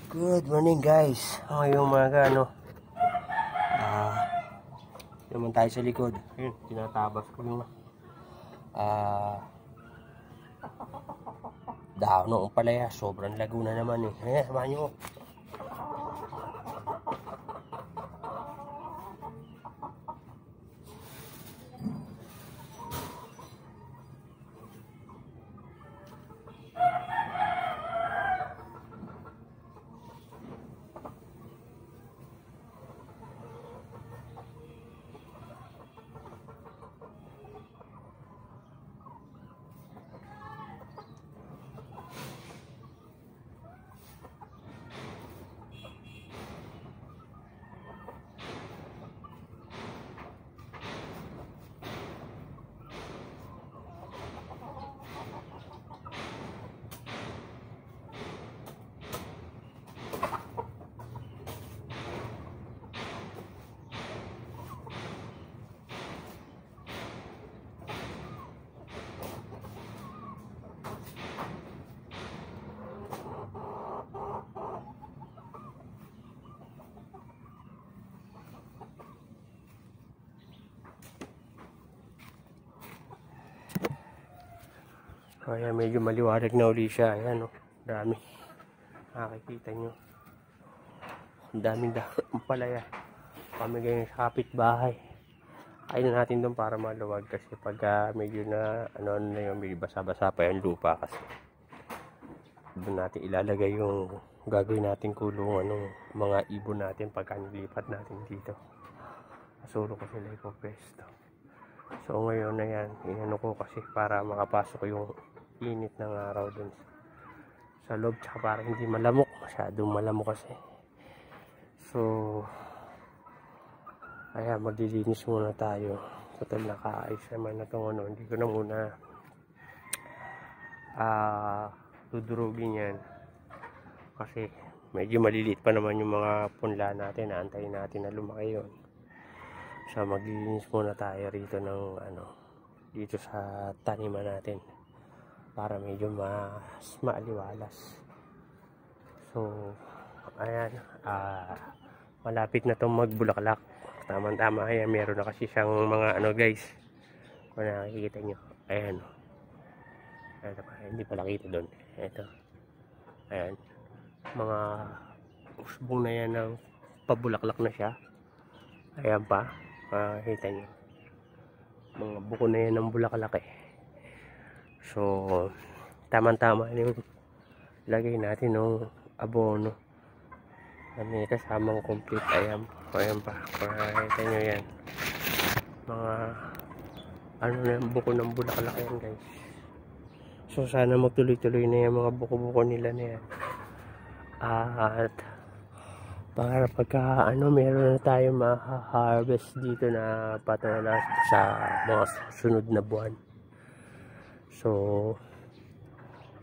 Good morning guys. Ngayong umaga naman tayo sa likod. Ayun, tinatabas ko yung dahon ng palaya. Sobrang lago na naman eh. Ayan, samahan nyo. Kaya medyo maliwanag na uli siya. Ayan dami. Nakikita nyo. Ang daming dahon palaya. Kami ganyan sa kapitbahay. Ayun natin doon para maluwag kasi pag medyo na na yung medyo basa-basa pa yung lupa kasi. Doon natin ilalagay yung gagawin natin kulungan ng mga ibon natin pagka nilipat natin dito. Asulo ko sila ipopesto. So ngayon na yan, inano ko kasi para makapasok yung init ng araw dun sa loob, tsaka para hindi malamok, masyadong malamok kasi. So ayan, maglilinis muna tayo. Total nakaayos naman na itong hindi ko na muna dudurugin yan kasi medyo maliliit pa naman yung mga punla natin. Naantayin natin na lumaki yun. So maglilinis muna tayo rito ng dito sa taniman natin para medyo mas maaliwalas. So ayan, malapit na itong magbulaklak. Tama-tama, ayan, meron na kasi siyang mga guys, kung nakikita nyo, ayan ito pa, hindi pala kita doon, ito, ayan, mga usbong na yan ng pabulaklak na siya. Ayan pa, makikita nyo mga buko na yan ng bulaklak eh. So tama-tama yung lagay natin ng abono na may kasamang complete. Ayan pa, makikita nyo yan, mga na yung buko ng bulaklak yan guys. So sana magtuloy-tuloy na yung mga buko-buko nila na yan, at para pagka meron na tayo ma-harvest dito na patuloy sa mga susunod na buwan. So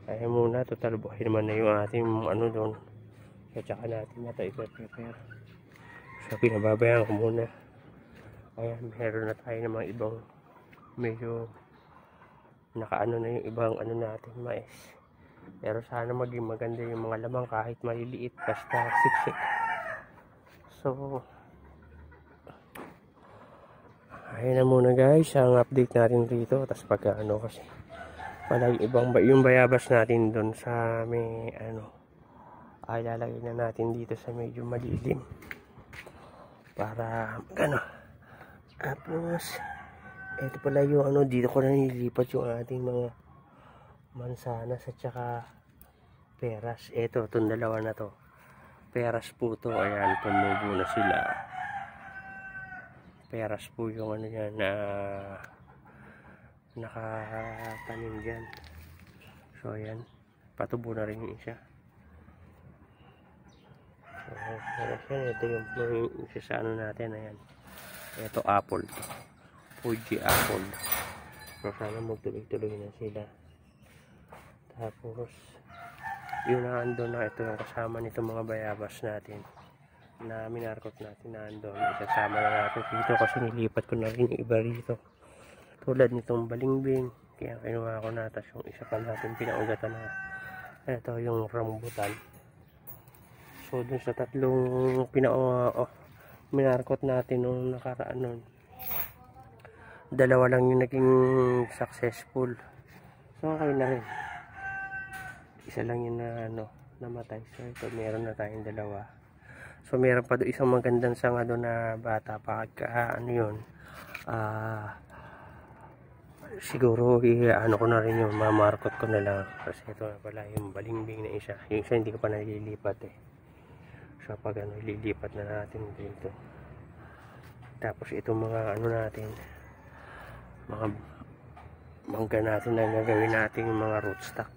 ayun muna, total buhay naman na yung ating doon. So tsaka natin na ito i-prepare. So pinababayaan ko muna. Ayan, meron na tayo ng mga ibang medyo nakaano na yung ibang natin, mais. Pero sana maging maganda yung mga lamang kahit maliliit, basta siksik. So ayun na muna guys ang update natin rito. Tapos pagka kasi wala yung bayabas natin doon sa may ay lalagay na natin dito sa medyo madilim para tapos ito pala yung dito ko na nilipat yung ating mga mansanas at saka peras. Itong dalawa na to peras po to. Ayan, tumubo na sila. Peras po yung yan na nakatanim dyan. So ayan, patubo na rin yung isa. So ito yung isa sa natin. Ayan, ito apple, Fuji apple. So sana magtuloy-tuloy na sila. Tapos yung naandun na ito yung kasama nito mga bayabas natin na minarkot natin naandun, isasama na natin dito kasi nilipat ko na rin yung iba rito tulad nitong balingbing, kaya kinuha ko na. Tapos yung isa pa natin pinaugatan na ito yung rambutan. So dun sa tatlong minarkot natin nung nakaraan nun, dalawa lang yung naging successful. So okay na rin. Isa lang yung namatay. So ito meron na tayong dalawa. So meron pa doon isang magandang sanga doon na bata pa yun. Siguro ko na rin yung mamarkot ko na lang kasi ito na pala yung balimbing na isa. Yung isa hindi ko pa nalilipat So pag lilipat na natin dito. Tapos itong mga natin, mga mangga natin na gagawin natin yung mga rootstock.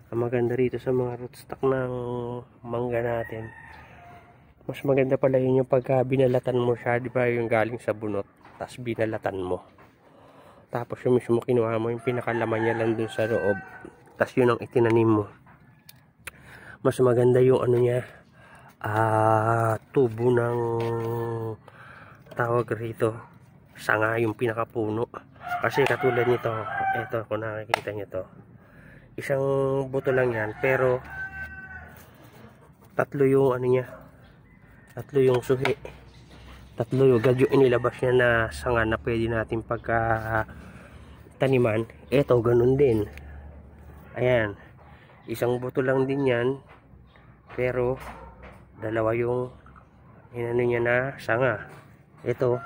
Ang maganda rito sa mga rootstock ng mangga natin, mas maganda pala yun yung pagka binalatan mo siya, di ba, yung galing sa bunot, tapos binalatan mo. Tapos yung mismo kinuha mo yung pinakalaman niya lang dun sa loob, tapos yun ang itinanim mo. Mas maganda yung niya, tubo ng tawag rito, sanga yung pinakapuno. Kasi katulad nito, ito kung nakikita nyo to, isang buto lang yan, pero tatlo yung niya, tatlo yung suhi, tatlo yung gadyo inilabas niya na sanga na pwede natin pagka taniman. Ito ganun din, ayan, isang buto lang din yan, pero dalawa yung niya na sanga. Ito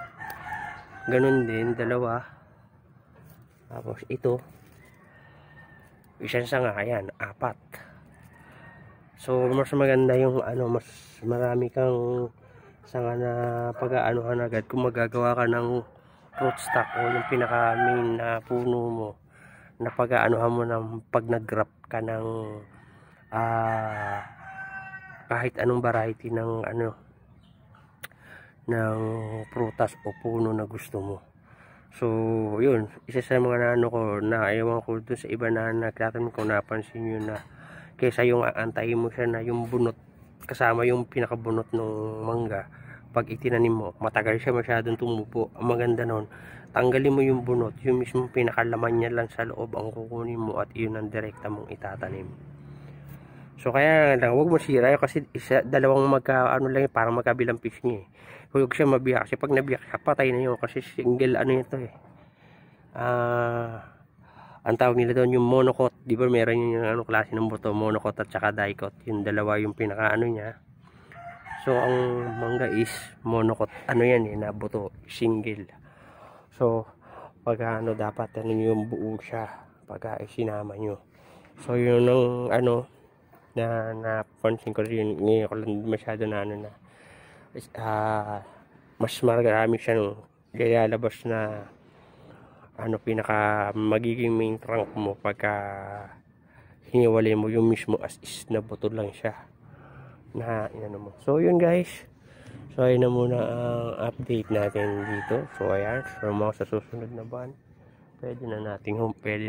ganun din, dalawa. Tapos ito isang sanga, ayan, apat. So mas maganda yung mas marami kang sanga na pag-aanuhan agad kung magagawa ka ng rootstock o yung pinaka main na puno mo na pag-aanuhan mo ng pag nag-graft ka ng kahit anong variety ng ng prutas o puno na gusto mo. So yun, isa sa mga ko na ewan ko dun sa iba na nagtatanim ko, napansin nyo na kaysa yung aantayin mo siya na yung bunot kasama yung pinakabunot ng mangga, pag itinanim mo matagal siya masyadong tumubo. Ang maganda nun, tanggalin mo yung bunot, yung mismo pinakalaman niya lang sa loob ang kukunin mo at yun ang direkta mong itatanim. So kaya lang, huwag mo sira kasi dalawang lang parang magkabilang piece niya huwag siya mabiyak kasi pag nabiyak siya patay na yun kasi single ito ang tawag nila doon yung monocot, di ba meron yung klase ng buto, monocot at saka dicot, yung dalawa yung pinaka niya. So ang mangga is monocot yan na buto, single. So pag dapat yung buo siya pag isinama nyo. So yun ang na napansin ko rin ngayon ko lang masyado na mas marami siya lalabas na pinaka magiging main trunk mo pagka hiniwalay mo yung mismo as is na buto lang siya na mo. So yun guys, so ayun na muna ang update natin dito. So ayan, so mga sa susunod na buwan pwede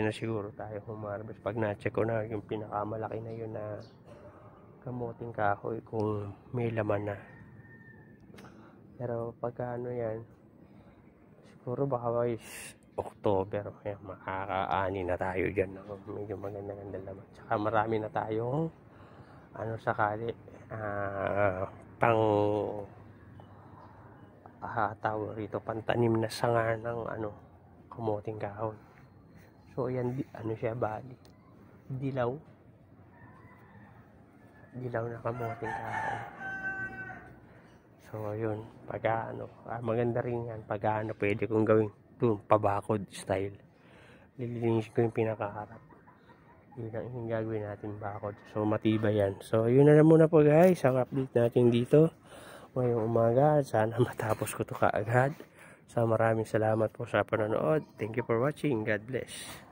na siguro tayo humarvest pag na-check ko na yung pinakamalaki na yun na kamuting kahoy kung may laman na. Pero pagka yan siguro baka October, makakaani na tayo dyan medyo maganda-ganda laman, tsaka marami na tayong sakali pang tawag rito pantanim na sanga ng kamuting kahoy. So yan siya, bali dilaw na kamuting kahoy. So yun, pagka maganda rin yan pagka pwede kong gawin doon pabakod style, lilinisin ko yung pinakaharap, yun ang yung gagawin natin bakod, so matibay yan. So yun na lang muna po guys ang update natin dito ngayong umaga. Sana matapos ko to kaagad. So maraming salamat po sa panonood. Thank you for watching. God bless.